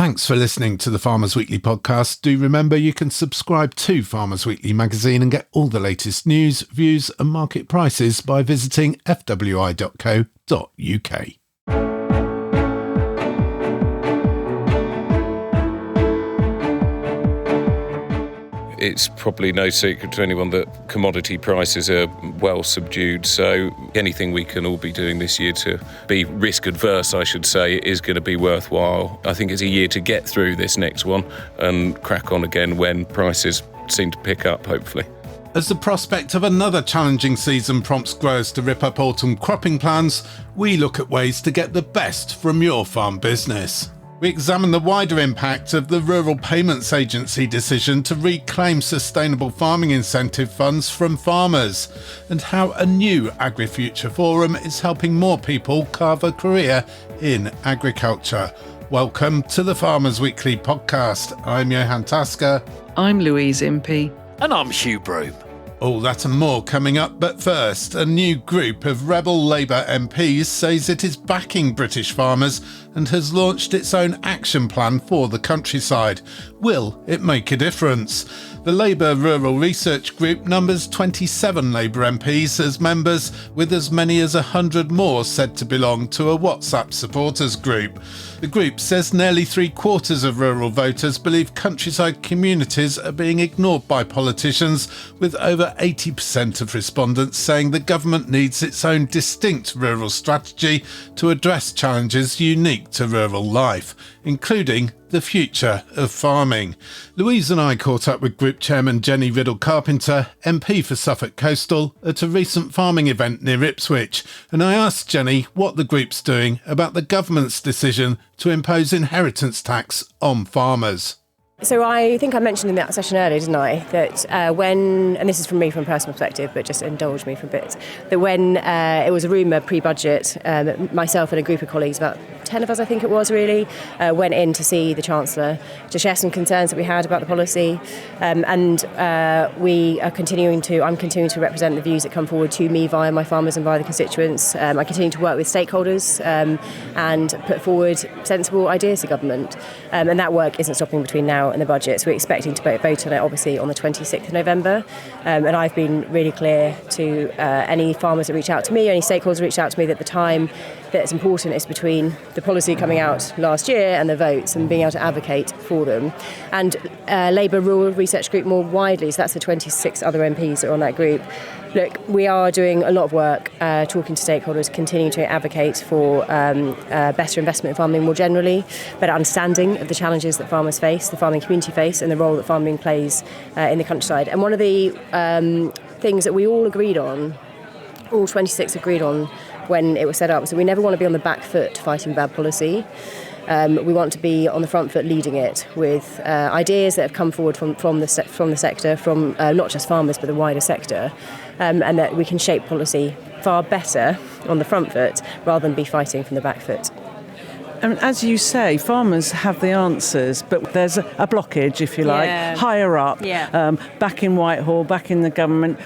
Thanks for listening to the Farmers Weekly podcast. Do remember you can subscribe to Farmers Weekly magazine and get all the latest news, views and market prices by visiting fwi.co.uk. It's probably no secret to anyone that commodity prices are well subdued, so anything we can all be doing this year to be risk adverse, I should say, is going to be worthwhile. I think it's a year to get through this next one and crack on again when prices seem to pick up, hopefully. As the prospect of another challenging season prompts growers to rip up autumn cropping plans, we look at ways to get the best from your farm business. We examine the wider impact of the Rural Payments Agency decision to reclaim sustainable farming incentive funds from farmers, and how a new AgriFuture Forum is helping more people carve a career in agriculture. Welcome to the Farmers Weekly podcast. I'm Johann. I'm Louise Impey. And I'm Hugh. Broom. All that and more coming up, but first, a new group of rebel Labour MPs says it is backing British farmers and has launched its own action plan for the countryside. Will it make a difference? The Labour Rural Research Group numbers 27 Labour MPs as members, with as many as 100 more said to belong to a WhatsApp supporters group. The group says nearly 3/4 of rural voters believe countryside communities are being ignored by politicians, with over 80% of respondents saying the government needs its own distinct rural strategy to address challenges unique to rural life, including the future of farming. Louise and I caught up with Group Chairman Jenny Riddle-Carpenter, MP for Suffolk Coastal, at a recent farming event near Ipswich, and I asked Jenny what the group's doing about the government's decision to impose inheritance tax on farmers. So I think I mentioned in that session earlier, didn't I, that when, and this is from me from a personal perspective, but just indulge me for a bit, that when it was a rumour pre-budget, myself and a group of colleagues, about 10 of us I think it was really, went in to see the Chancellor to share some concerns that we had about the policy, and I'm continuing to represent the views that come forward to me via my farmers and via the constituents. I continue to work with stakeholders and put forward sensible ideas to government, and that work isn't stopping between now and the budget, so we're expecting to vote on it obviously on the 26th of November, and I've been really clear to any farmers that reach out to me, any stakeholders that reach out to me, that the time that's important is between the policy coming out last year and the votes and being able to advocate for them. And Labour Rural Research Group more widely, so that's the 26 other MPs that are on that group. Look, we are doing a lot of work talking to stakeholders, continuing to advocate for better investment in farming more generally, better understanding of the challenges that farmers face, the farming community face, and the role that farming plays in the countryside. And one of the things that we all agreed on, all 26 agreed on when it was set up, was that we never want to be on the back foot fighting bad policy. We want to be on the front foot leading it with ideas that have come forward from the sector, from not just farmers but the wider sector, and that we can shape policy far better on the front foot rather than be fighting from the back foot. And as you say, farmers have the answers, but there's a blockage, if you like, higher up, back in Whitehall, back in the government.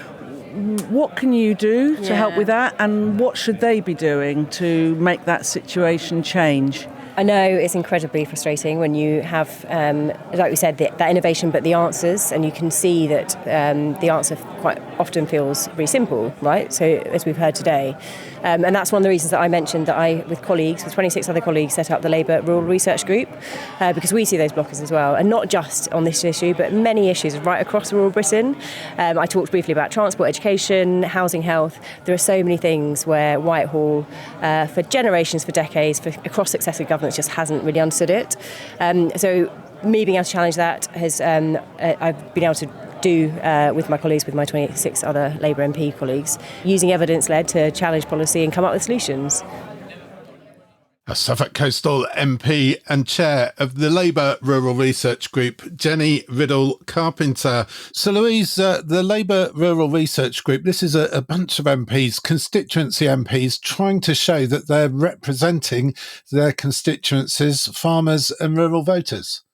What can you do to help with that, and what should they be doing to make that situation change? I know it's incredibly frustrating when you have, like we said, that innovation, but the answers, and you can see that the answer quite often feels really simple, right? So as we've heard today. And that's one of the reasons that I mentioned that I, with 26 other colleagues, set up the Labour Rural Research Group, because we see those blockers as well, and not just on this issue, but many issues right across rural Britain. I talked briefly about transport, education, housing, health. There are so many things where Whitehall, for generations, for decades, across successive governments, just hasn't really understood it. So me being able to challenge that has I've been able to do with my colleagues, with my 26 other Labour MP colleagues, using evidence-led to challenge policy and come up with solutions. A Suffolk Coastal MP and chair of the Labour Rural Research Group, Jenny Riddle-Carpenter. So Louise, the Labour Rural Research Group, this is a bunch of MPs, constituency MPs, trying to show that they're representing their constituencies, farmers and rural voters.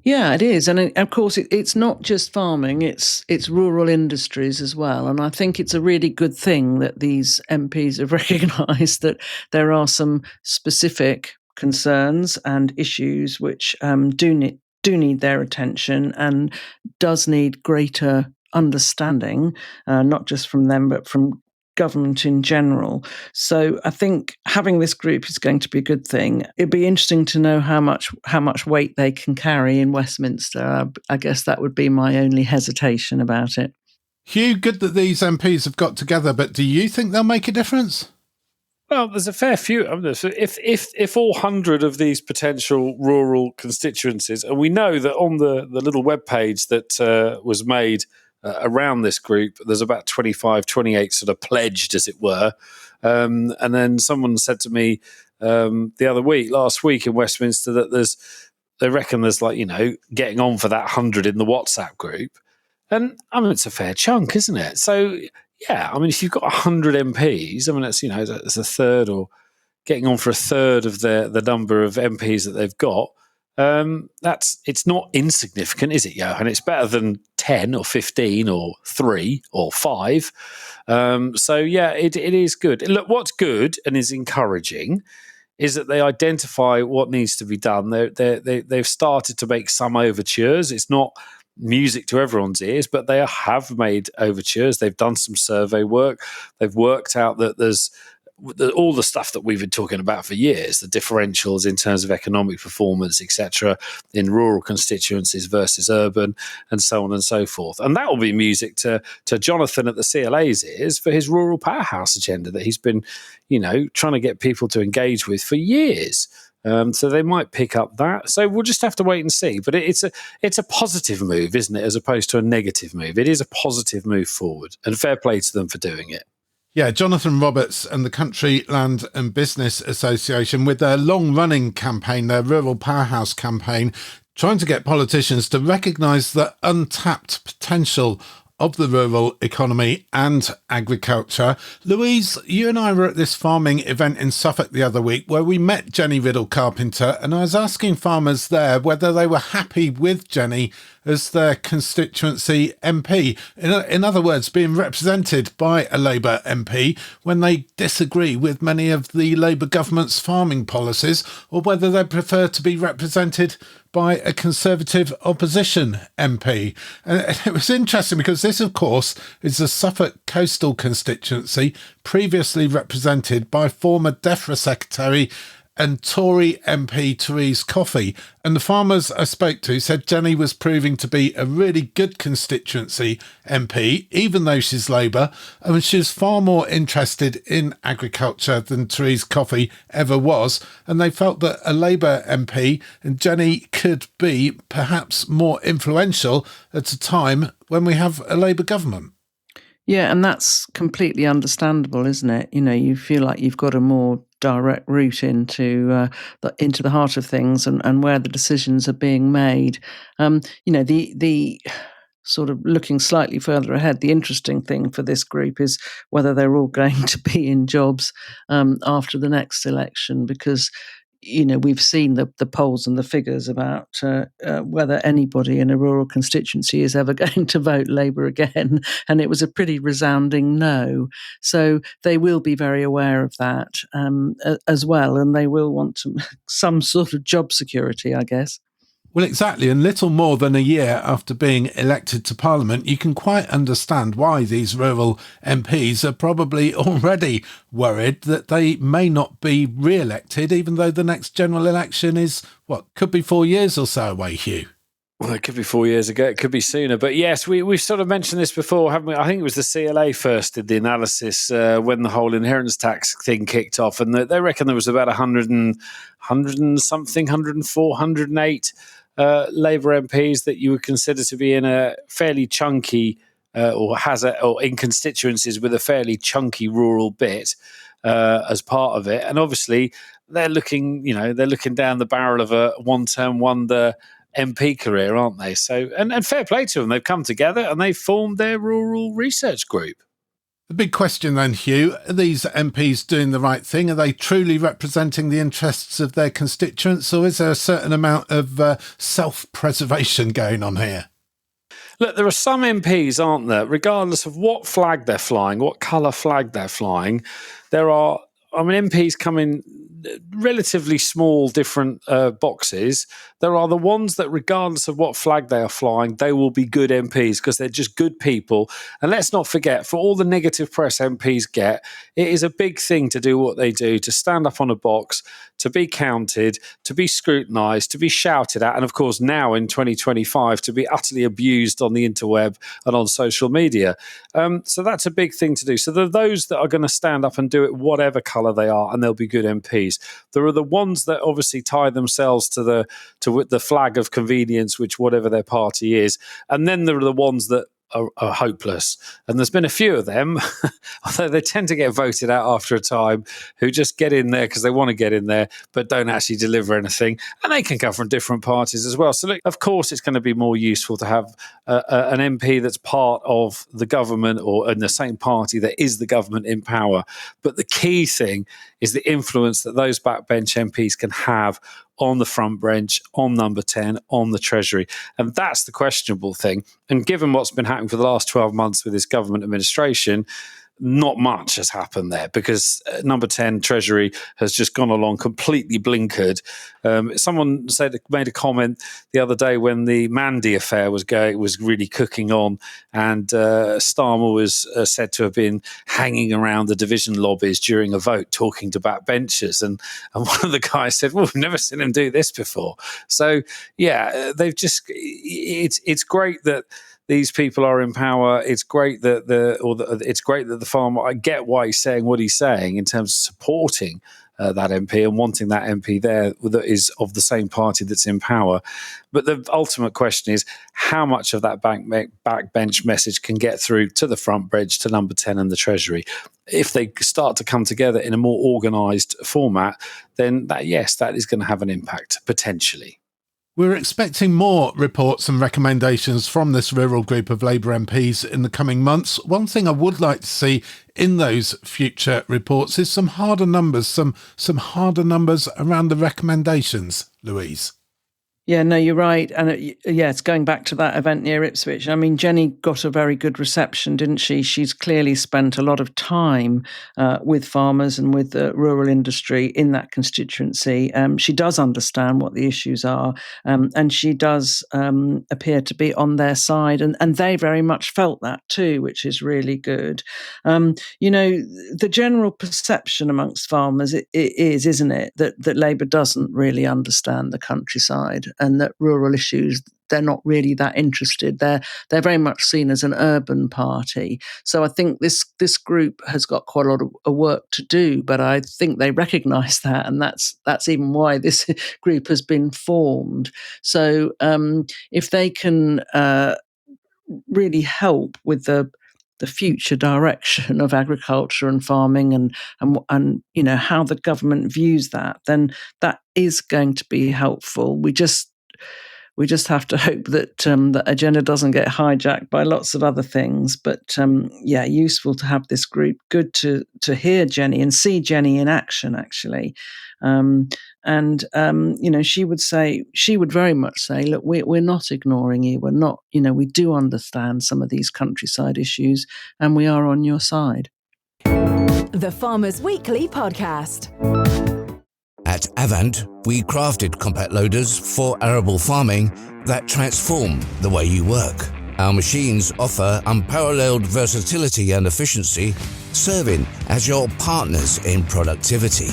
Yeah, it is. And of course, it's not just farming, it's rural industries as well. And I think it's a really good thing that these MPs have recognised that there are some specific concerns and issues which do need their attention and does need greater understanding, not just from them, but from government in general. So I think having this group is going to be a good thing. It'd be interesting to know how much weight they can carry in Westminster. I guess that would be my only hesitation about it. Hugh, good that these MPs have got together, but do you think they'll make a difference? Well, there's a fair few. If all 100 of these potential rural constituencies, and we know that on the little webpage that was made around this group, there's about 25, 28 sort of pledged, as it were. And then someone said to me last week in Westminster, that they reckon there's getting on for that 100 in the WhatsApp group. And it's a fair chunk, isn't it? So, yeah, if you've got 100 MPs, that's a third, or getting on for a third of the number of MPs that they've got. It's not insignificant, is it, Johann? It's better than 10 or 15 or 3 or 5. So, yeah, it is good. Look, what's good and is encouraging is that they identify what needs to be done. They've started to make some overtures. It's not music to everyone's ears, but they have made overtures. They've done some survey work. They've worked out that there's all the stuff that we've been talking about for years, the differentials in terms of economic performance, etc., in rural constituencies versus urban, and so on and so forth. And that will be music to Jonathan at the CLA's ears for his rural powerhouse agenda that he's been, trying to get people to engage with for years. So they might pick up that. So we'll just have to wait and see. But it's a positive move, isn't it, as opposed to a negative move? It is a positive move forward, and fair play to them for doing it. Yeah, Jonathan Roberts and the Country Land and Business Association, with their long-running campaign, their Rural Powerhouse campaign, trying to get politicians to recognise the untapped potential of the rural economy and agriculture. Louise, you and I were at this farming event in Suffolk the other week where we met Jenny Riddle-Carpenter, and I was asking farmers there whether they were happy with Jenny as their constituency MP. In other words, being represented by a Labour MP when they disagree with many of the Labour government's farming policies, or whether they prefer to be represented by a Conservative opposition MP. And it was interesting because this, of course, is the Suffolk coastal constituency, previously represented by former DEFRA Secretary and Tory MP Therese Coffey. And the farmers I spoke to said Jenny was proving to be a really good constituency MP, even though she's Labour, and she was far more interested in agriculture than Therese Coffey ever was. And they felt that a Labour MP and Jenny could be perhaps more influential at a time when we have a Labour government. Yeah, and that's completely understandable, isn't it? You feel like you've got a more direct route into the heart of things and where the decisions are being made. The sort of looking slightly further ahead, the interesting thing for this group is whether they're all going to be in jobs after the next election, because we've seen the polls and the figures about whether anybody in a rural constituency is ever going to vote Labour again, and it was a pretty resounding no. So they will be very aware of that as well, and they will want some sort of job security, I guess. Well, exactly. And little more than a year after being elected to Parliament, you can quite understand why these rural MPs are probably already worried that they may not be re-elected, even though the next general election is, could be 4 years or so away, Hugh. Well, it could be 4 years ago. It could be sooner. But yes, we've sort of mentioned this before, haven't we? I think it was the CLA first did the analysis when the whole inheritance tax thing kicked off. And they reckon there was about 100 and something, 104, 108 Labour MPs that you would consider to be in a fairly chunky or in constituencies with a fairly chunky rural bit as part of it. And obviously they're looking down the barrel of a one-term wonder MP career, aren't they? So, and fair play to them. They've come together and they've formed their rural research group. The big question then, Hugh, are these MPs doing the right thing? Are they truly representing the interests of their constituents, or is there a certain amount of self-preservation going on here? Look, there are some MPs, aren't there, regardless of what flag they're flying, what colour flag they're flying, there are MPs coming relatively small different boxes, there are the ones that, regardless of what flag they are flying, they will be good MPs because they're just good people. And let's not forget, for all the negative press MPs get, it is a big thing to do what they do, to stand up on a box, to be counted, to be scrutinised, to be shouted at, and of course now in 2025 to be utterly abused on the interweb and on social media. So that's a big thing to do. So there are those that are going to stand up and do it whatever colour they are, and they'll be good MPs. There are the ones that obviously tie themselves to the flag of convenience, which whatever their party is, and then there are the ones that are hopeless. And there's been a few of them, although they tend to get voted out after a time, who just get in there because they want to get in there, but don't actually deliver anything. And they can come from different parties as well. So look, of course, it's going to be more useful to have an MP that's part of the government or in the same party that is the government in power. But the key thing is the influence that those backbench MPs can have on the front bench, on number 10, on the Treasury. And that's the questionable thing. And given what's been happening for the last 12 months with this government administration, not much has happened there because number 10 Treasury has just gone along completely blinkered. Someone made a comment the other day when the Mandy affair was really cooking on, and Starmer was said to have been hanging around the division lobbies during a vote talking to backbenchers, and one of the guys said, "Well, we've never seen him do this before." So yeah, they've just it's great that these people are in power. It's great that the farmer. I get why he's saying what he's saying in terms of supporting that MP and wanting that MP there that is of the same party that's in power. But the ultimate question is how much of that backbench message can get through to the front bench, to number 10 and the Treasury. If they start to come together in a more organised format, then that is going to have an impact potentially. We're expecting more reports and recommendations from this rural group of Labour MPs in the coming months. One thing I would like to see in those future reports is some harder numbers around the recommendations, Louise. Yeah, no, you're right. And it's going back to that event near Ipswich. I mean, Jenny got a very good reception, didn't she? She's clearly spent a lot of time with farmers and with the rural industry in that constituency. She does understand what the issues are, and she does appear to be on their side. And they very much felt that too, which is really good. The general perception amongst farmers isn't it, that Labour doesn't really understand the countryside, and that rural issues, they're not really that interested. They're very much seen as an urban party. So I think this group has got quite a lot of work to do, but I think they recognise that, and that's even why this group has been formed. So if they can really help with the future direction of agriculture and farming and how the government views that, then that is going to be helpful. We just have to hope that the agenda doesn't get hijacked by lots of other things. But useful to have this group. Good to hear Jenny and see Jenny in action, actually. She would very much say, look, we're not ignoring you. We're not, we do understand some of these countryside issues, and we are on your side. The Farmers Weekly Podcast. At Avant, we crafted compact loaders for arable farming that transform the way you work. Our machines offer unparalleled versatility and efficiency, serving as your partners in productivity.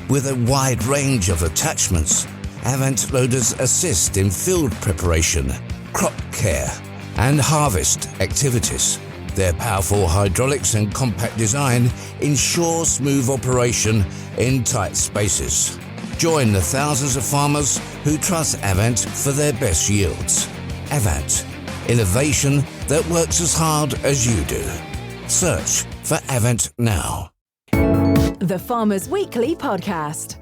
With a wide range of attachments, Avant loaders assist in field preparation, crop care, and harvest activities. Their powerful hydraulics and compact design ensure smooth operation in tight spaces. Join the thousands of farmers who trust Avant for their best yields. Avant, innovation that works as hard as you do. Search for Avant now. The Farmers Weekly Podcast.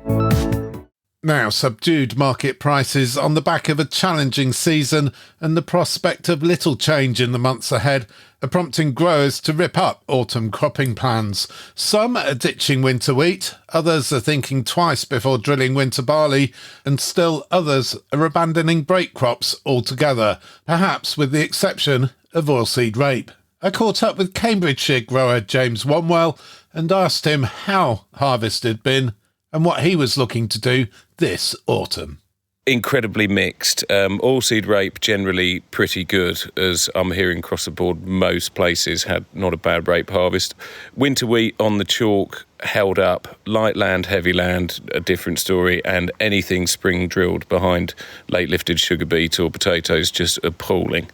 Now, subdued market prices on the back of a challenging season and the prospect of little change in the months ahead are prompting growers to rip up autumn cropping plans. Some are ditching winter wheat, others are thinking twice before drilling winter barley, and still others are abandoning break crops altogether, perhaps with the exception of oilseed rape. I caught up with Cambridgeshire grower James Wanwell and asked him how harvest had been and what he was looking to do this autumn. Incredibly mixed. Oilseed rape generally pretty good, as I'm hearing across the board. Most places had not a bad rape harvest. Winter wheat on the chalk held up. Light land, heavy land, a different story. And anything spring drilled behind late lifted sugar beet or potatoes, just appalling.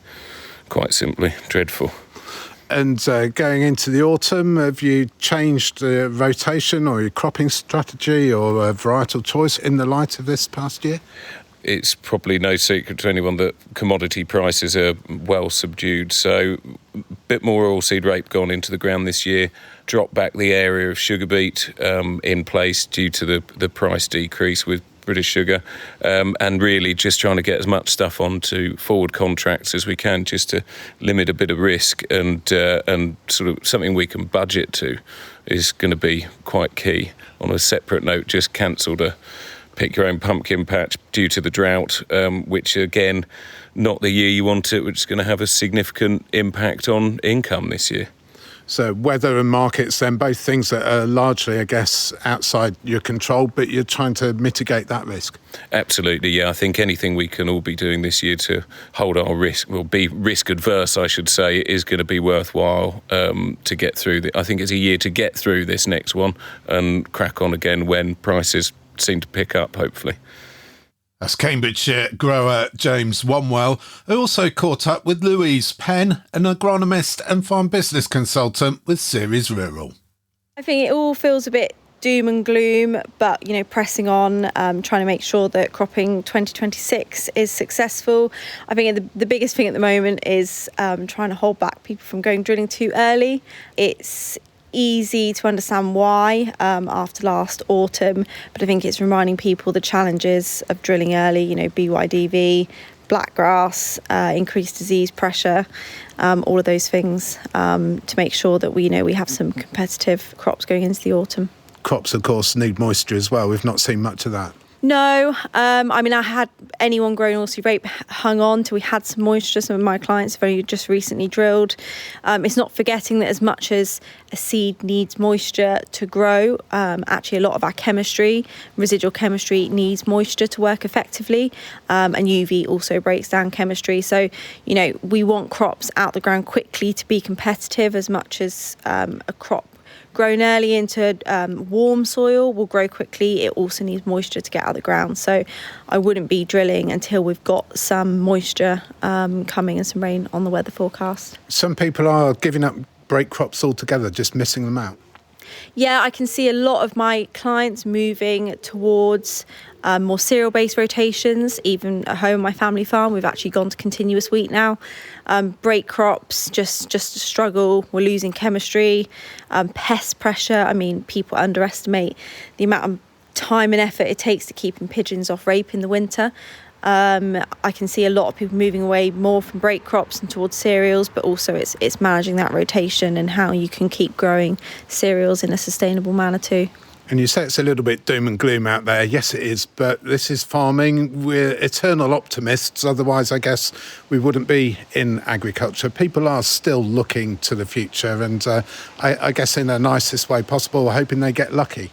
Quite simply, dreadful. And going into the autumn, have you changed rotation or your cropping strategy or varietal choice in the light of this past year? It's probably no secret to anyone that commodity prices are well subdued. So a bit more oilseed rape gone into the ground this year. Dropped back the area of sugar beet in place due to the price decrease with British Sugar, and really just trying to get as much stuff onto forward contracts as we can, just to limit a bit of risk, and sort of something we can budget to is going to be quite key. On a separate note, just cancelled a pick your own pumpkin patch due to the drought, which again, not the year you want it, which is going to have a significant impact on income this year. So weather and markets, then, both things that are largely, I guess, outside your control, but you're trying to mitigate that risk. Absolutely, yeah. I think anything we can all be doing this year to hold our risk, or be risk adverse, I should say, is going to be worthwhile to get through. I think it's a year to get through this next one and crack on again when prices seem to pick up, hopefully. That's Cambridgeshire grower James Wanwell, who also caught up with Louise Penn, an agronomist and farm business consultant with Ceres Rural. I think it all feels a bit doom and gloom, but, pressing on, trying to make sure that cropping 2026 is successful. I think the biggest thing at the moment is trying to hold back people from going drilling too early. It's easy to understand why after last autumn, but I think it's reminding people the challenges of drilling early, BYDV, blackgrass, increased disease pressure, all of those things to make sure that we have some competitive crops going into the autumn. Crops, of course, need moisture as well. We've not seen much of that. No, I had anyone growing oilseed rape hung on till we had some moisture. Some of my clients have only just recently drilled. It's not forgetting that as much as a seed needs moisture to grow, actually a lot of our chemistry, residual chemistry, needs moisture to work effectively, and UV also breaks down chemistry. So, we want crops out the ground quickly to be competitive as much as a crop grown early into warm soil will grow quickly. It also needs moisture to get out of the ground. So I wouldn't be drilling until we've got some moisture coming and some rain on the weather forecast. Some people are giving up break crops altogether, just missing them out. Yeah, I can see a lot of my clients moving towards more cereal-based rotations. Even at home, my family farm, we've actually gone to continuous wheat now. Break crops, just a struggle. We're losing chemistry, pest pressure. People underestimate the amount of time and effort it takes to keeping pigeons off rape in the winter. I can see a lot of people moving away more from break crops and towards cereals, but also it's managing that rotation and how you can keep growing cereals in a sustainable manner too. And you say it's a little bit doom and gloom out there. Yes, it is, but this is farming. We're eternal optimists. Otherwise, I guess we wouldn't be in agriculture. People are still looking to the future and I guess in the nicest way possible, hoping they get lucky.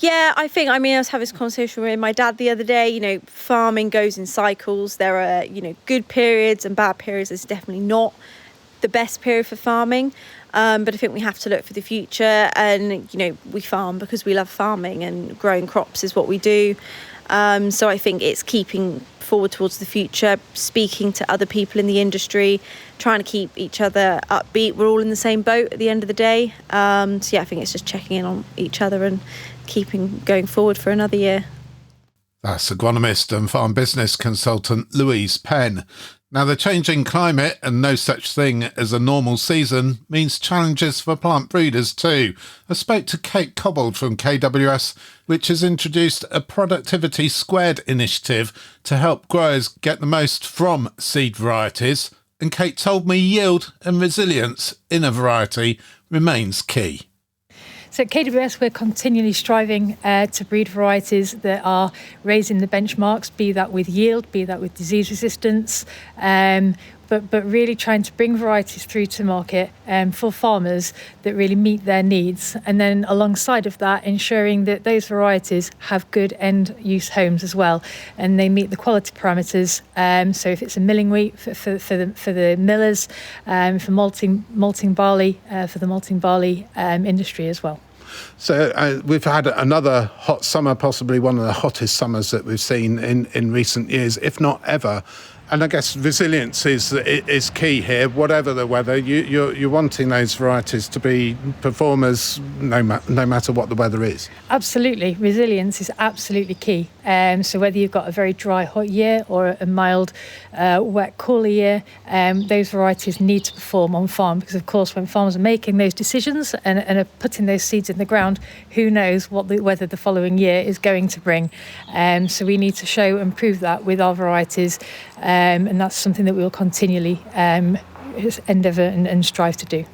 Yeah, I think, I was having this conversation with my dad the other day. Farming goes in cycles. There are, good periods and bad periods. It's definitely not the best period for farming. But I think we have to look for the future and, we farm because we love farming and growing crops is what we do. So I think it's keeping forward towards the future, speaking to other people in the industry, trying to keep each other upbeat. We're all in the same boat at the end of the day. I think it's just checking in on each other and keeping going forward for another year. That's agronomist and farm business consultant Louise Penn. Now, the changing climate and no such thing as a normal season means challenges for plant breeders too. I spoke to Kate Cobbold from KWS, which has introduced a Productivity Squared initiative to help growers get the most from seed varieties. And Kate told me yield and resilience in a variety remains key. So at KWS, we're continually striving to breed varieties that are raising the benchmarks, be that with yield, be that with disease resistance. but really trying to bring varieties through to market for farmers that really meet their needs. And then alongside of that, ensuring that those varieties have good end use homes as well, and they meet the quality parameters. So if it's a milling wheat for the millers, for malting barley, for the malting barley industry as well. So we've had another hot summer, possibly one of the hottest summers that we've seen in recent years, if not ever. And I guess resilience is key here. Whatever the weather, you're wanting those varieties to be performers no matter what the weather is. Absolutely. Resilience is absolutely key. So whether you've got a very dry, hot year or a mild, wet, cooler year, those varieties need to perform on farm, because, of course, when farmers are making those decisions and are putting those seeds in the ground, who knows what the weather the following year is going to bring. So we need to show and prove that with our varieties. And that's something that we will continually endeavour and strive to do.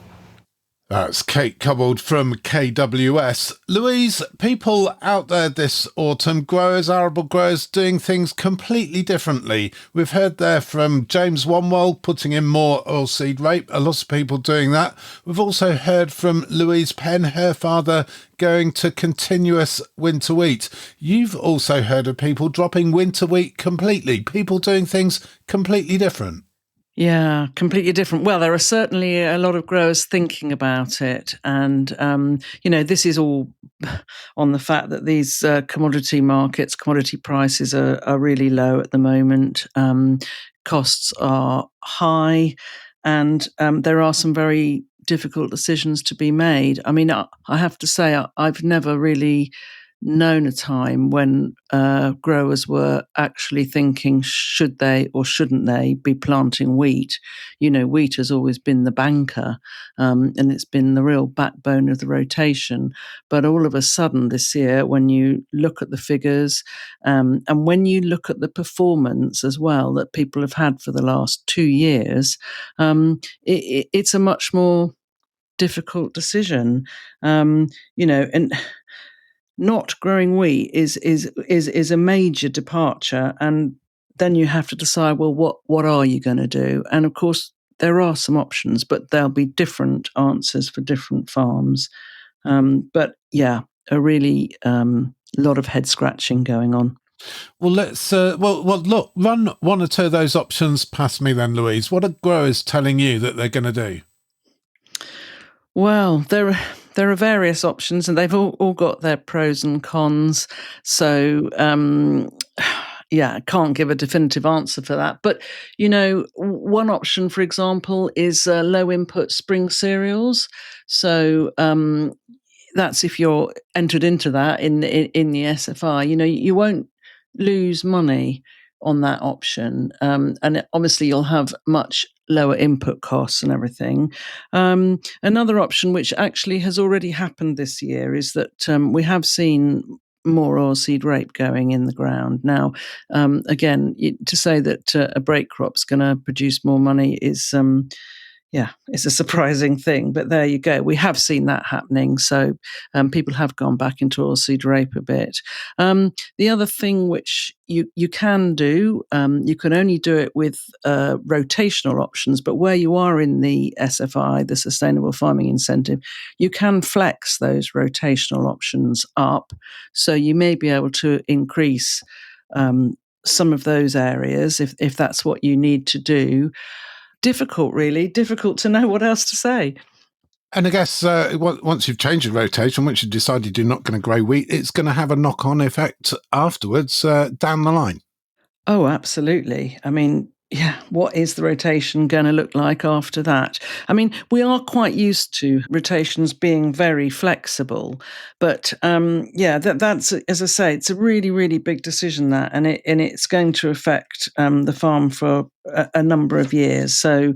That's Kate Cobbold from KWS. Louise, people out there this autumn, growers, arable growers, doing things completely differently. We've heard there from James Wanwell putting in more oilseed rape, a lot of people doing that. We've also heard from Louise Penn, her father, going to continuous winter wheat. You've also heard of people dropping winter wheat completely, people doing things completely different. Yeah, completely different. Well, there are certainly a lot of growers thinking about it. And, this is all on the fact that these commodity markets, commodity prices are really low at the moment. Costs are high, and there are some very difficult decisions to be made. I mean, I have to say, I've never really known a time when growers were actually thinking, should they or shouldn't they be planting wheat? Wheat has always been the banker, and it's been the real backbone of the rotation. But all of a sudden this year, when you look at the figures, and when you look at the performance as well that people have had for the last 2 years, it's a much more difficult decision, and not growing wheat is a major departure, and then you have to decide, well, what are you going to do? And of course, there are some options, but there'll be different answers for different farms. But yeah, a really lot of head scratching going on. Well, let's look, run one or two of those options past me then, Louise. What are growers telling you that they're going to do? Well, there are various options, and they've all got their pros and cons. So, I can't give a definitive answer for that. But, one option, for example, is low input spring cereals. So, that's if you're entered into that in the SFI. You won't lose money on that option, and obviously you'll have much lower input costs and everything. Another option, which actually has already happened this year, is that we have seen more oilseed rape going in the ground. Now, again, to say that a break crop's going to produce more money is it's a surprising thing, but there you go. We have seen that happening. So people have gone back into oilseed rape a bit. The other thing which you can do, you can only do it with rotational options, but where you are in the SFI, the Sustainable Farming Incentive, you can flex those rotational options up. So you may be able to increase some of those areas if that's what you need to do. Difficult to know what else to say. And I guess once you've changed your rotation, once you've decided you're not going to grow wheat, it's going to have a knock-on effect afterwards down the line. Oh, absolutely. I mean, what is the rotation going to look like after that? I mean, we are quite used to rotations being very flexible, but that's, as I say, it's a really, really big decision that, and it's going to affect the farm for a number of years. So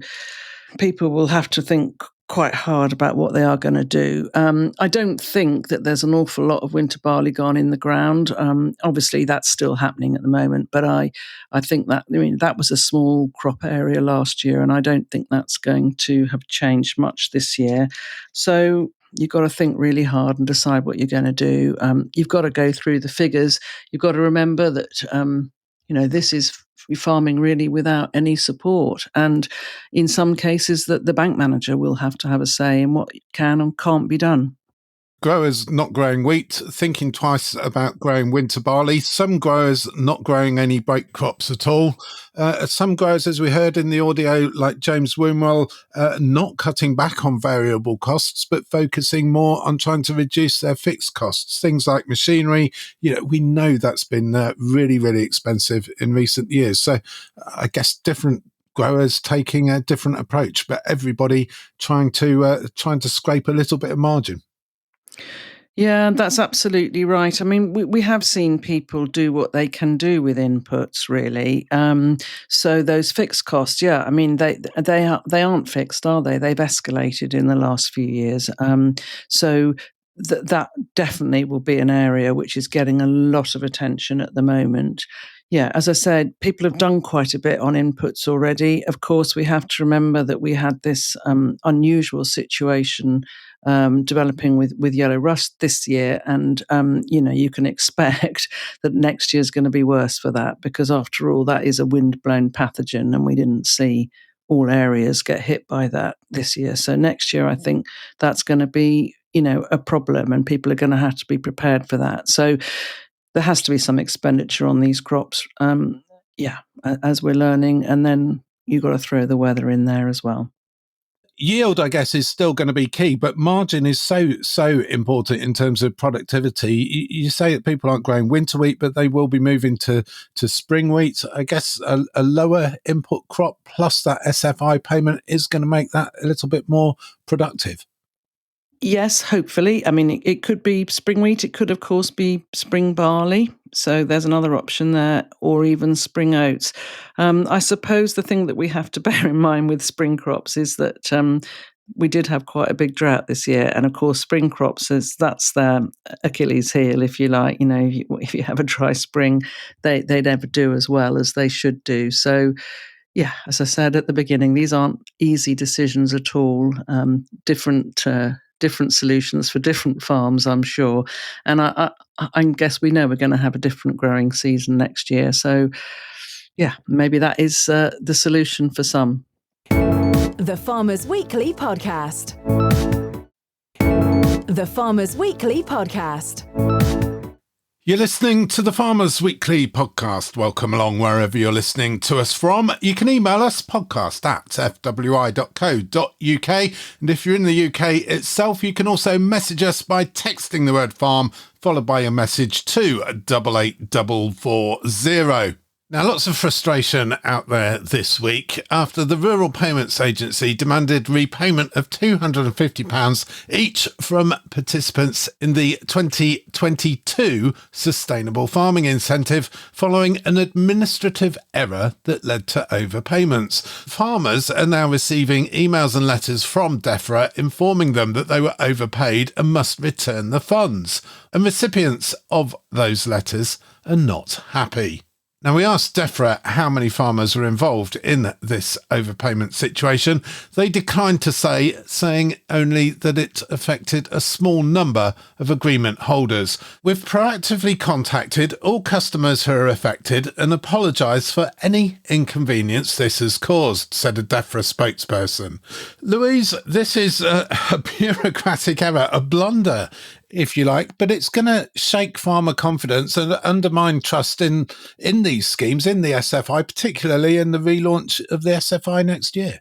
people will have to think quite hard about what they are going to do. I don't think that there's an awful lot of winter barley gone in the ground. Obviously, that's still happening at the moment, but I think that was a small crop area last year, and I don't think that's going to have changed much this year. So you've got to think really hard and decide what you're going to do. You've got to go through the figures. You've got to remember that this is farming really without any support. And in some cases, that the bank manager will have to have a say in what can and can't be done. Growers not growing wheat, thinking twice about growing winter barley. Some growers not growing any break crops at all. Some growers, as we heard in the audio, like James Woomwell, not cutting back on variable costs, but focusing more on trying to reduce their fixed costs. Things like machinery, we know that's been really, really expensive in recent years. So I guess different growers taking a different approach, but everybody trying to scrape a little bit of margin. Yeah, that's absolutely right. I mean, we have seen people do what they can do with inputs, really. So those fixed costs, I mean, they aren't fixed, are they? They've escalated in the last few years. So that definitely will be an area which is getting a lot of attention at the moment. Yeah, as I said, people have done quite a bit on inputs already. Of course, we have to remember that we had this unusual situation developing with yellow rust this year. And, you can expect that next year is going to be worse for that, because after all, that is a wind-blown pathogen and we didn't see all areas get hit by that this year. So next year, I think that's going to be, a problem, and people are going to have to be prepared for that. So there has to be some expenditure on these crops, as we're learning. And then you've got to throw the weather in there as well. Yield, I guess, is still going to be key, but margin is so important in terms of productivity. You say that people aren't growing winter wheat, but they will be moving to spring wheat. I guess a lower input crop plus that SFI payment is going to make that a little bit more productive. Yes, hopefully. I mean, it could be spring wheat. It could, of course, be spring barley. So there's another option there, or even spring oats. I suppose the thing that we have to bear in mind with spring crops is that we did have quite a big drought this year. And of course, spring crops, that's their Achilles heel, if you like. If you have a dry spring, they never do as well as they should do. So yeah, as I said at the beginning, these aren't easy decisions at all. Different solutions for different farms, I'm sure. And I guess we know we're going to have a different growing season next year. So, yeah, maybe that is the solution for some. The Farmers Weekly Podcast. The Farmers Weekly Podcast. You're listening to the Farmers Weekly Podcast. Welcome along wherever you're listening to us from. You can email us, podcast@fwi.co.uk. And if you're in the UK itself, you can also message us by texting the word farm, followed by a message to 88440. Now, lots of frustration out there this week after the Rural Payments Agency demanded repayment of £250 each from participants in the 2022 Sustainable Farming Incentive following an administrative error that led to overpayments. Farmers are now receiving emails and letters from DEFRA informing them that they were overpaid and must return the funds. And recipients of those letters are not happy. Now, we asked DEFRA how many farmers were involved in this overpayment situation. They declined to say, saying only that it affected a small number of agreement holders. We've proactively contacted all customers who are affected and apologised for any inconvenience this has caused, said a DEFRA spokesperson. Louise, this is a bureaucratic error, a blunder, if you like, but it's going to shake farmer confidence and undermine trust in these schemes, in the SFI, particularly in the relaunch of the SFI next year.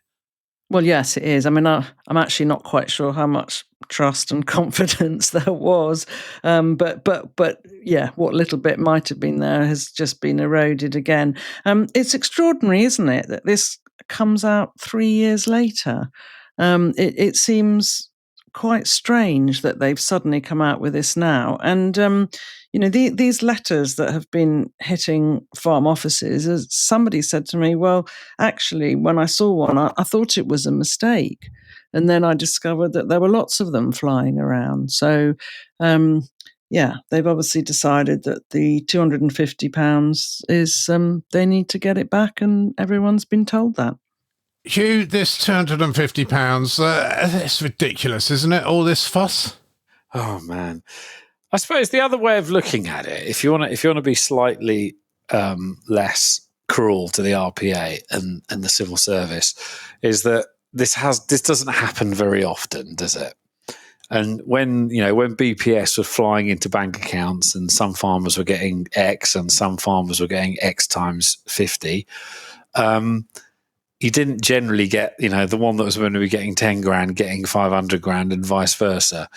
Well, yes, it is. I mean, I'm actually not quite sure how much trust and confidence there was, but yeah, what little bit might have been there has just been eroded again. It's extraordinary, isn't it, that this comes out 3 years later? It seems quite strange that they've suddenly come out with this now. And, these letters that have been hitting farm offices, as somebody said to me, well, actually, when I saw one, I thought it was a mistake. And then I discovered that there were lots of them flying around. So, they've obviously decided that the £250 is, they need to get it back, and everyone's been told that. Hugh, this £250, it's ridiculous, isn't it? All this fuss. Oh man, I suppose the other way of looking at it, if you want to be slightly less cruel to the RPA and the civil service is that this doesn't happen very often, does it? And when BPS were flying into bank accounts and some farmers were getting X and some farmers were getting X times 50, you didn't generally get, the one that was going to be getting 10 grand, getting 500 grand and vice versa.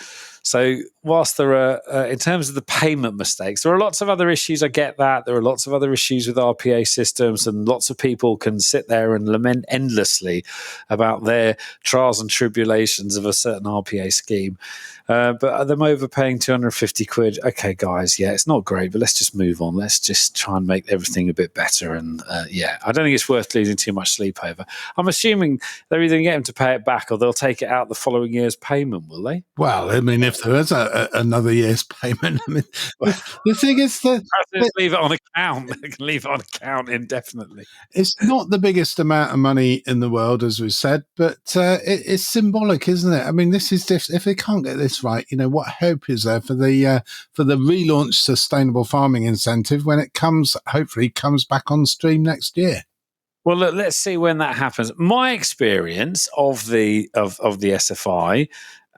So whilst there are, in terms of the payment mistakes, there are lots of other issues. I get that. There are lots of other issues with RPA systems, and lots of people can sit there and lament endlessly about their trials and tribulations of a certain RPA scheme. But are them overpaying 250 quid? Okay, guys, yeah, it's not great, but let's just move on. Let's just try and make everything a bit better. And I don't think it's worth losing too much sleep over. I'm assuming they're either going to get them to pay it back or they'll take it out the following year's payment, will they? Well, I mean, if there is another year's payment, I mean, the thing is that leave it on account. They can leave it on account indefinitely. It's not the biggest amount of money in the world, as we said, but it's symbolic, isn't it? I mean, this is if they can't get this right, what hope is there for the relaunched sustainable farming incentive when it hopefully comes back on stream next year? Well, look, let's see when that happens. My experience of the SFI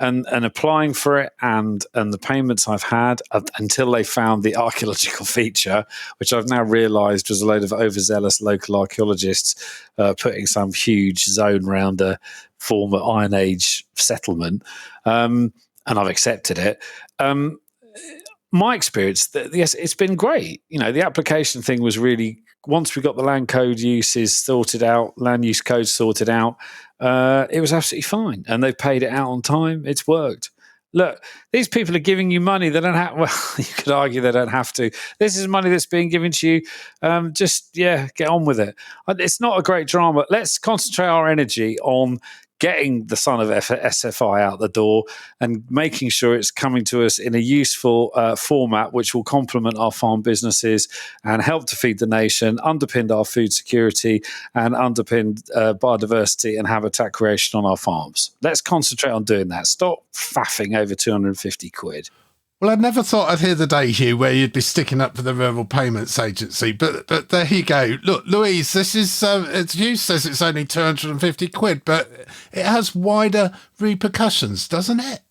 and applying for it and the payments I've had until they found the archaeological feature, which I've now realised was a load of overzealous local archaeologists putting some huge zone around a former Iron Age settlement, and I've accepted it. My experience, yes, it's been great. The application thing was really, once we got the land code uses sorted out, land use codes sorted out, it was absolutely fine. And they've paid it out on time. It's worked. Look, these people are giving you money. They don't have, well, you could argue they don't have to. This is money that's being given to you. Get on with it. It's not a great drama. Let's concentrate our energy on getting the son of SFI out the door and making sure it's coming to us in a useful format which will complement our farm businesses and help to feed the nation, underpin our food security and underpin biodiversity and habitat creation on our farms. Let's concentrate on doing that. Stop faffing over 250 quid. Well, I never thought I'd hear the day, Hugh, where you'd be sticking up for the Rural Payments Agency, but there you go. Look, Louise, this is, Hugh says it's only 250 quid, but it has wider repercussions, doesn't it?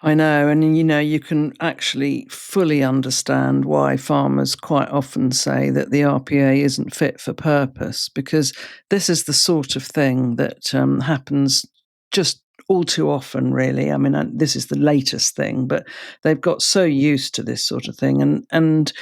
I know, and you can actually fully understand why farmers quite often say that the RPA isn't fit for purpose, because this is the sort of thing that happens just all too often, really. I mean, this is the latest thing, but they've got so used to this sort of thing, and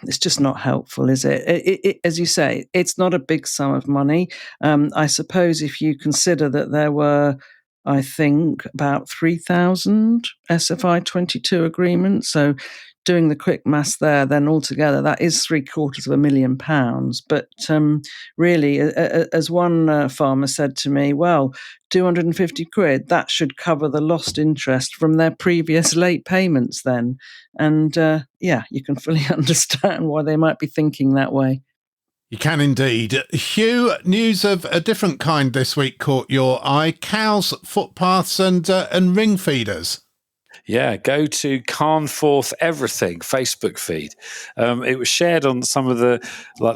it's just not helpful, is it? It as you say, it's not a big sum of money. I suppose if you consider that there were, I think, about 3,000 SFI 22 agreements, so doing the quick maths there, then altogether that is £750,000. But really, as one farmer said to me, well, 250 quid, that should cover the lost interest from their previous late payments then. And you can fully understand why they might be thinking that way. You can indeed. Hugh, news of a different kind this week caught your eye. Cows, footpaths and ring feeders. Yeah, go to Carnforth Everything Facebook feed. It was shared on some of the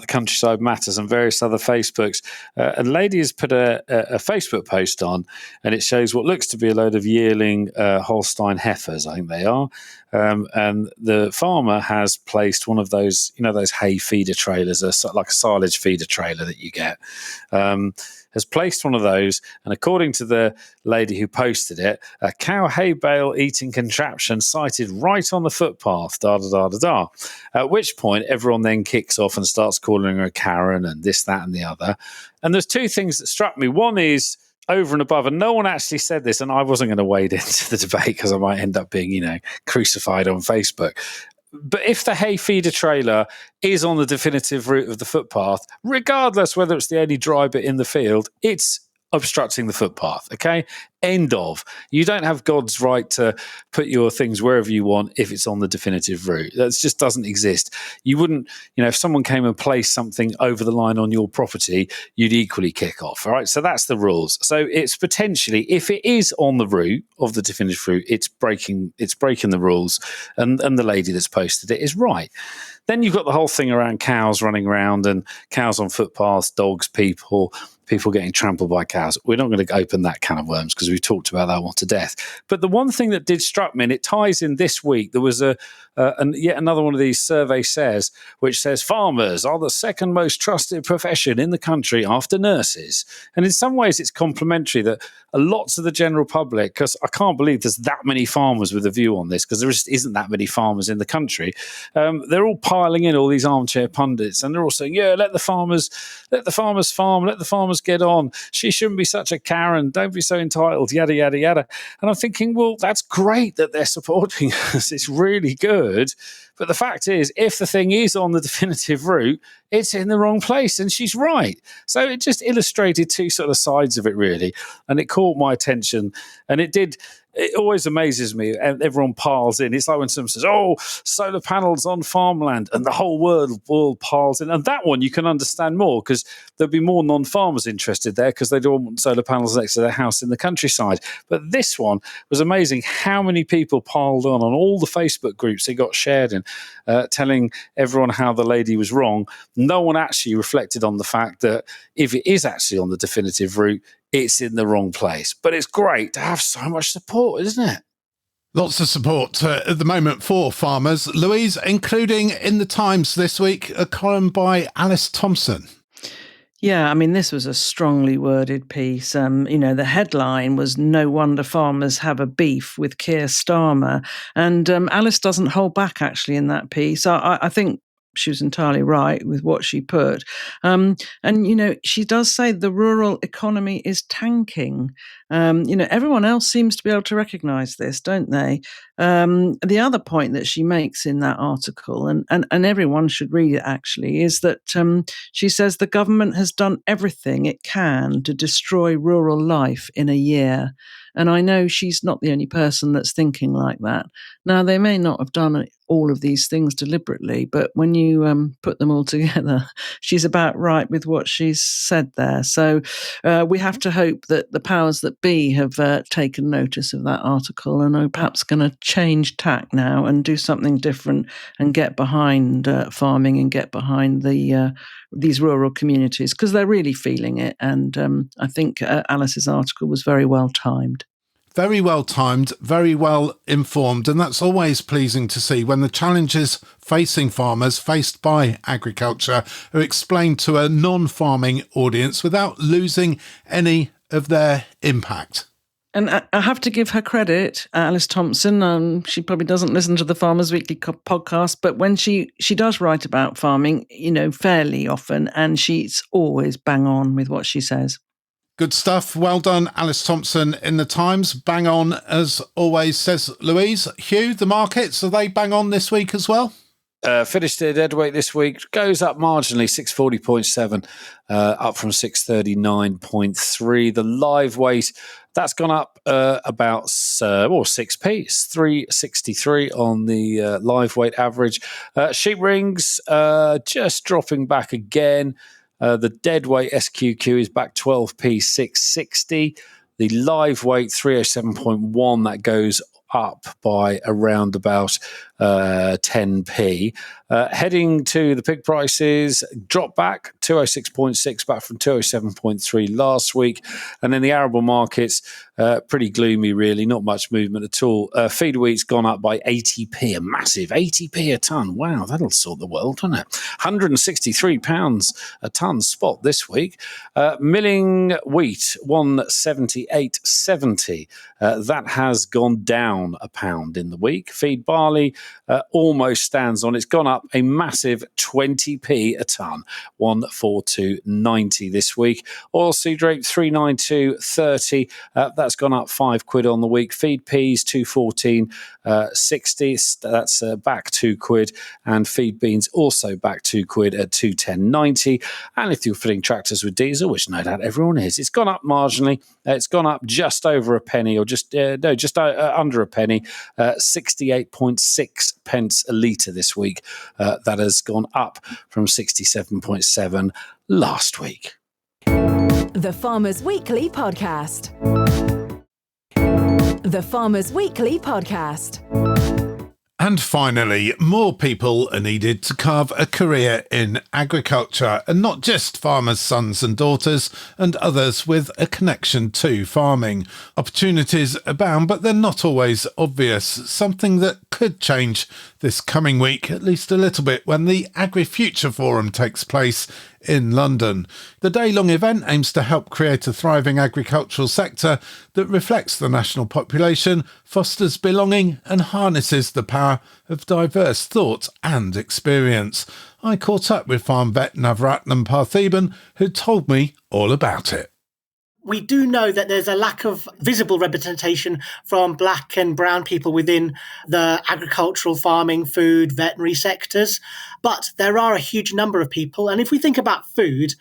Countryside Matters and various other Facebooks. A lady has put a Facebook post on, and it shows what looks to be a load of yearling Holstein heifers, I think they are. And the farmer has placed one of those, those hay feeder trailers, like a silage feeder trailer that you get. Has placed one of those, and according to the lady who posted it, a cow hay bale eating contraption sighted right on the footpath, da-da-da-da-da. At which point, everyone then kicks off and starts calling her a Karen and this, that, and the other. And there's two things that struck me. One is, over and above, and no one actually said this, and I wasn't going to wade into the debate because I might end up being, crucified on Facebook. But if the hay feeder trailer is on the definitive route of the footpath, regardless whether it's the only dry bit in the field, it's obstructing the footpath, okay? End of. You don't have God's right to put your things wherever you want if it's on the definitive route. That just doesn't exist. You wouldn't, if someone came and placed something over the line on your property, you'd equally kick off, all right? So that's the rules. So it's potentially, if it is on the route of the definitive route, it's breaking the rules, and the lady that's posted it is right. Then you've got the whole thing around cows running around and cows on footpaths, dogs, people getting trampled by cows. We're not going to open that can of worms because we've talked about that one to death. But the one thing that did struck me, and it ties in this week, there was yet another one of these survey says, which says farmers are the second most trusted profession in the country after nurses. And in some ways it's complimentary that lots of the general public, because I can't believe there's that many farmers with a view on this, because there just isn't that many farmers in the country. They're all piling in, all these armchair pundits, and they're all saying, yeah, let the farmers farm, let the farmers get on. She shouldn't be such a Karen. Don't be so entitled, yada, yada, yada. And I'm thinking, well, that's great that they're supporting us. It's really good. But the fact is, if the thing is on the definitive route, it's in the wrong place. And she's right. So it just illustrated two sort of sides of it, really. And it caught my attention. And it always amazes me, and everyone piles in. It's like when someone says, oh, solar panels on farmland, and the whole world piles in. And that one you can understand more, because there'll be more non-farmers interested there because they don't want solar panels next to their house in the countryside. But this one was amazing how many people piled on all the Facebook groups it got shared in, telling everyone how the lady was wrong. No one actually reflected on the fact that if it is actually on the definitive route, it's in the wrong place. But it's great to have so much support, isn't it? Lots of support at the moment for farmers. Louise, including in the Times this week, a column by Alice Thompson. Yeah, I mean, this was a strongly worded piece. The headline was "No wonder farmers have a beef with Keir Starmer." And Alice doesn't hold back, actually, in that piece. I think she was entirely right with what she put. She does say the rural economy is tanking. Everyone else seems to be able to recognise this, don't they? The other point that she makes in that article, and everyone should read it actually, is that she says the government has done everything it can to destroy rural life in a year. And I know she's not the only person that's thinking like that. Now, they may not have done all of these things deliberately, but when you put them all together, she's about right with what she's said there. So we have to hope that the powers that be have taken notice of that article and are perhaps going to change tack now and do something different and get behind farming and get behind these rural communities, because they're really feeling it. And I think Alice's article was very well timed. Very well timed, very well informed, and that's always pleasing to see when the challenges facing farmers, faced by agriculture, are explained to a non-farming audience without losing any of their impact. And I have to give her credit, Alice Thompson. She probably doesn't listen to the Farmers Weekly podcast, but when she does write about farming, fairly often, and she's always bang on with what she says. Good stuff. Well done, Alice Thompson in the Times. Bang on, as always, says Louise. Hugh, the markets, are they bang on this week as well? Finished at deadweight this week, goes up marginally, 640.7, up from 639.3. The live weight, that's gone up about 6p. It's 363 on the live weight average. Sheep rings just dropping back again. The deadweight SQQ is back 12p, 660. The live weight 307.1, that goes up by around about 10p. Heading to the pig prices, drop back 206.6, back from 207.3 last week. And then the arable markets, pretty gloomy really, not much movement at all. Feed wheat's gone up by 80p, a massive 80p a tonne. Wow, that'll sort the world, won't it? £163 a tonne spot this week. Milling wheat, 178.70. That has gone down a pound in the week. Feed barley almost stands on. It's gone up a massive 20p a tonne, 142.90 this week. Oilseed rape 392.30. That's gone up £5 on the week. Feed peas 214.60. That's back £2, and feed beans also back £2 at 210.90. And if you're filling tractors with diesel, which no doubt everyone is, it's gone up marginally. It's gone up just over a penny, or just under a penny. 68.6 pence a litre this week. That has gone up from 67.7 last week. The Farmers Weekly Podcast. The Farmers Weekly Podcast. And finally, more people are needed to carve a career in agriculture, and not just farmers' sons and daughters and others with a connection to farming. Opportunities abound, but they're not always obvious, something that could change this coming week, at least a little bit, when the Agri-Future Forum takes place in London. The day-long event aims to help create a thriving agricultural sector that reflects the national population, fosters belonging and harnesses the power of diverse thought and experience. I caught up with farm vet Navratnam Parthiban, who told me all about it. We do know that there's a lack of visible representation from black and brown people within the agricultural, farming, food, veterinary sectors. But there are a huge number of people. And if we think about food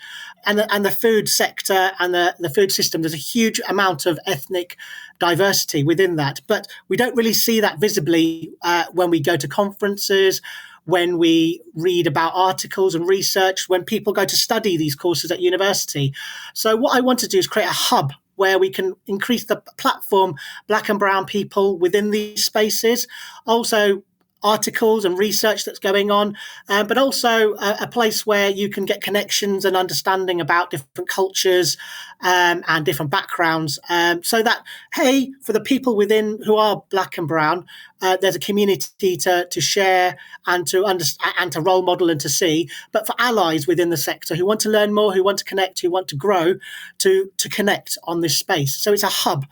and the food sector and the food system, there's a huge amount of ethnic diversity within that. But we don't really see that visibly when we go to conferences, when we read about articles and research, when people go to study these courses at university. So what I want to do is create a hub where we can increase the platform black and brown people within these spaces. Also, articles and research that's going on, but also a place where you can get connections and understanding about different cultures and different backgrounds. So that, hey, for the people within who are black and brown, there's a community to share and to understand and to role model and to see. But for allies within the sector who want to learn more, who want to connect, who want to grow, to connect on this space. So it's a hub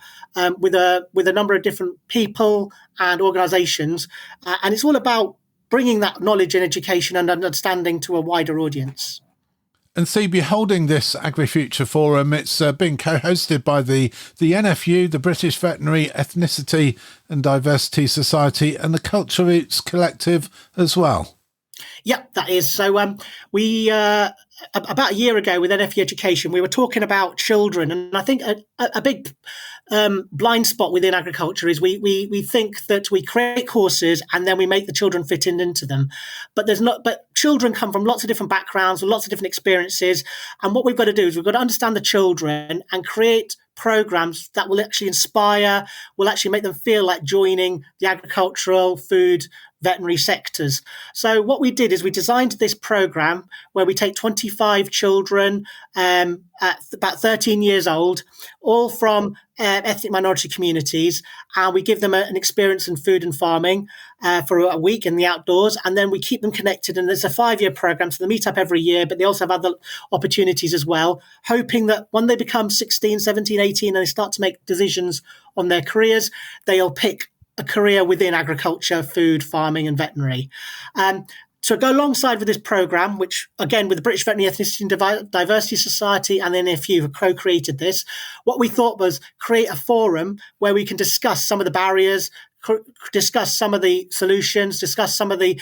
with a number of different people and organisations, and it's all about bringing that knowledge and education and understanding to a wider audience. And CB holding this Agri-Future Forum, it's being co-hosted by the NFU, the British Veterinary Ethnicity and Diversity Society, and the Culture Roots Collective as well. Yeah, that is. So we about a year ago with NFU Education, we were talking about children, and I think a big blind spot within agriculture is we think that we create courses and then we make the children fit into them, but children come from lots of different backgrounds with lots of different experiences, and what we've got to do is we've got to understand the children and create programs that will actually inspire, will actually make them feel like joining the agricultural, food, veterinary sectors. So what we did is we designed this program where we take 25 children at about 13 years old, all from ethnic minority communities, and we give them an experience in food and farming for a week in the outdoors, and then we keep them connected. And there's a 5-year program, so they meet up every year, but they also have other opportunities as well, hoping that when they become 16, 17, 18, and they start to make decisions on their careers, they'll pick a career within agriculture, food, farming, and veterinary. To go alongside with this program, which again with the British Veterinary Ethnicity and Diversity Society and the NFU have co-created this, what we thought was create a forum where we can discuss some of the barriers, discuss some of the solutions, discuss some of the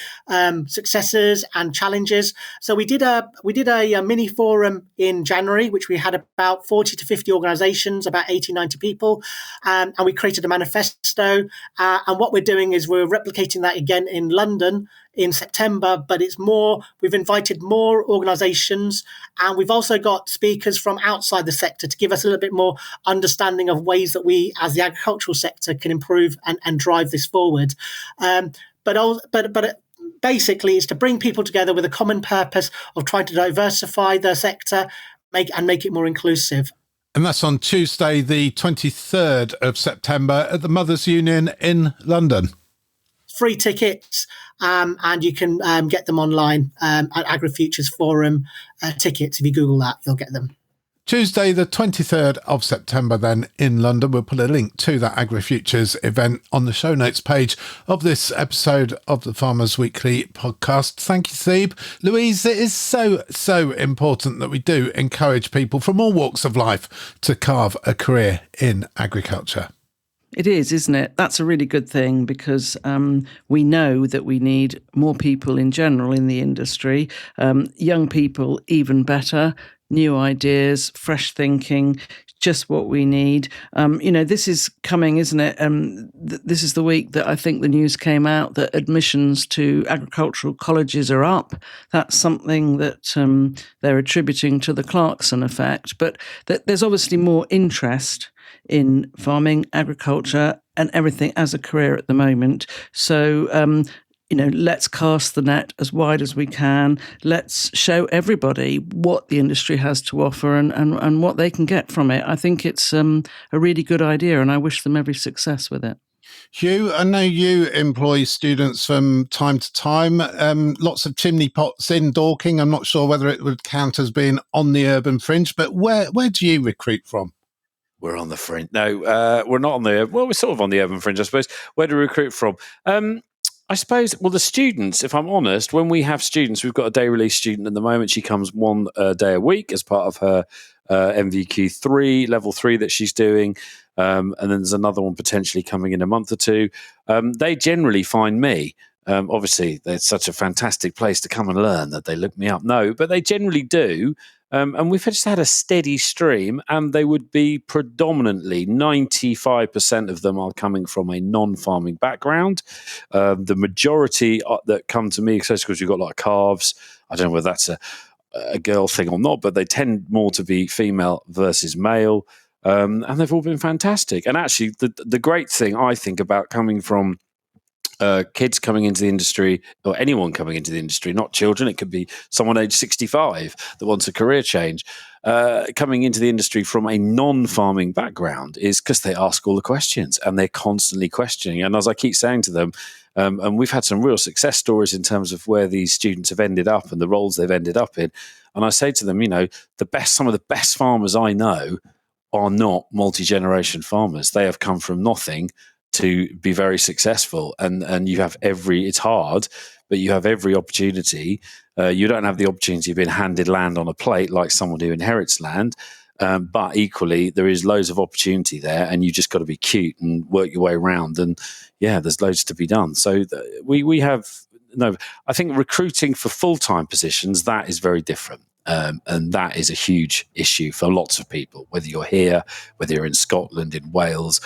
successes and challenges. So we did a mini forum in January, which we had about 40 to 50 organisations, about 80, 90 people, and we created a manifesto. And what we're doing is we're replicating that again in London in September, but it's more, we've invited more organisations, and we've also got speakers from outside the sector to give us a little bit more understanding of ways that we as the agricultural sector can improve and drive this forward. But basically it's to bring people together with a common purpose of trying to diversify the sector, make it more inclusive. And that's on Tuesday, the 23rd of September at the Mothers Union in London. Free tickets, and you can get them online at Agri-Futures Forum tickets. If you Google that, you'll get them. Tuesday, the 23rd of September, then in London. We'll put a link to that Agri-Futures event on the show notes page of this episode of the Farmers Weekly podcast. Thank you, Thebe. Louise, it is so important that we do encourage people from all walks of life to carve a career in agriculture. It is, isn't it? That's a really good thing because we know that we need more people in general in the industry. Young people, even better. New ideas, fresh thinking, just what we need. This is coming, isn't it? This is the week that I think the news came out that admissions to agricultural colleges are up. That's something that they're attributing to the Clarkson effect. But there's obviously more interest in farming, agriculture, and everything as a career at the moment. So, let's cast the net as wide as we can. Let's show everybody what the industry has to offer and what they can get from it. I think it's a really good idea, and I wish them every success with it. Hugh, I know you employ students from time to time. Lots of chimney pots in Dorking. I'm not sure whether it would count as being on the urban fringe, but where do you recruit from? We're on the fringe. No, we're not on the... Well, we're sort of on the urban fringe, I suppose. Where do we recruit from? I suppose, the students, if I'm honest, when we have students, we've got a day release student at the moment. She comes one day a week as part of her MVQ3, level 3 that she's doing. And then there's another one potentially coming in a month or two. They generally find me. Obviously, it's such a fantastic place to come and learn that they look me up. No, but they generally do. And we've just had a steady stream, and they would be predominantly 95% of them are coming from a non-farming background. The majority that come to me, especially because you've got like carves, I don't know whether that's a girl thing or not, but they tend more to be female versus male. And they've all been fantastic. And actually, the great thing I think about coming from kids coming into the industry, or anyone coming into the industry, not children, it could be someone aged 65 that wants a career change, coming into the industry from a non-farming background is because they ask all the questions and they're constantly questioning. And as I keep saying to them, and we've had some real success stories in terms of where these students have ended up and the roles they've ended up in. And I say to them, some of the best farmers I know are not multi-generation farmers. They have come from nothing to be very successful, and you have it's hard, but you have every opportunity. You don't have the opportunity of being handed land on a plate like someone who inherits land, but equally there is loads of opportunity there, and you just got to be cute and work your way around. And there's loads to be done. So we have I think recruiting for full-time positions, that is very different. And that is a huge issue for lots of people, whether you're here, whether you're in Scotland, in Wales,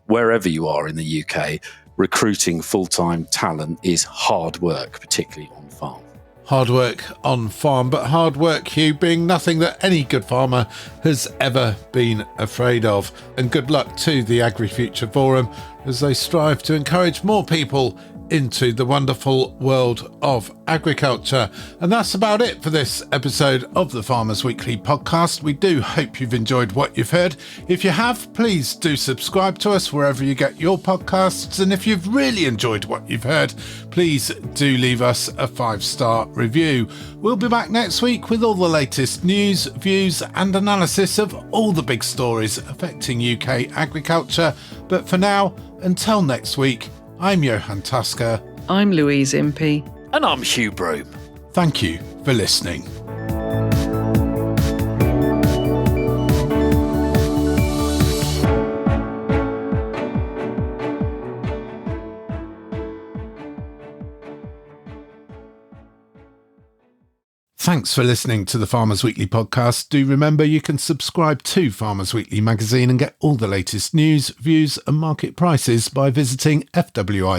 wherever you are in the UK. Recruiting full-time talent is hard work, particularly on farm. Hard work on farm, but hard work, Hugh, being nothing that any good farmer has ever been afraid of. And good luck to the AgriFuture Forum as they strive to encourage more people into the wonderful world of agriculture. And that's about it for this episode of the Farmers Weekly podcast. We do hope you've enjoyed what you've heard. If you have, please do subscribe to us wherever you get your podcasts. And if you've really enjoyed what you've heard, please do leave us a 5-star review. We'll be back next week with all the latest news, views and analysis of all the big stories affecting UK agriculture. But for now, until next week, I'm Johann. I'm Louise Impey. And I'm Hugh Broom. Thank you for listening. Thanks for listening to the Farmers Weekly podcast. Do remember you can subscribe to Farmers Weekly magazine and get all the latest news, views and market prices by visiting fwi.co.uk.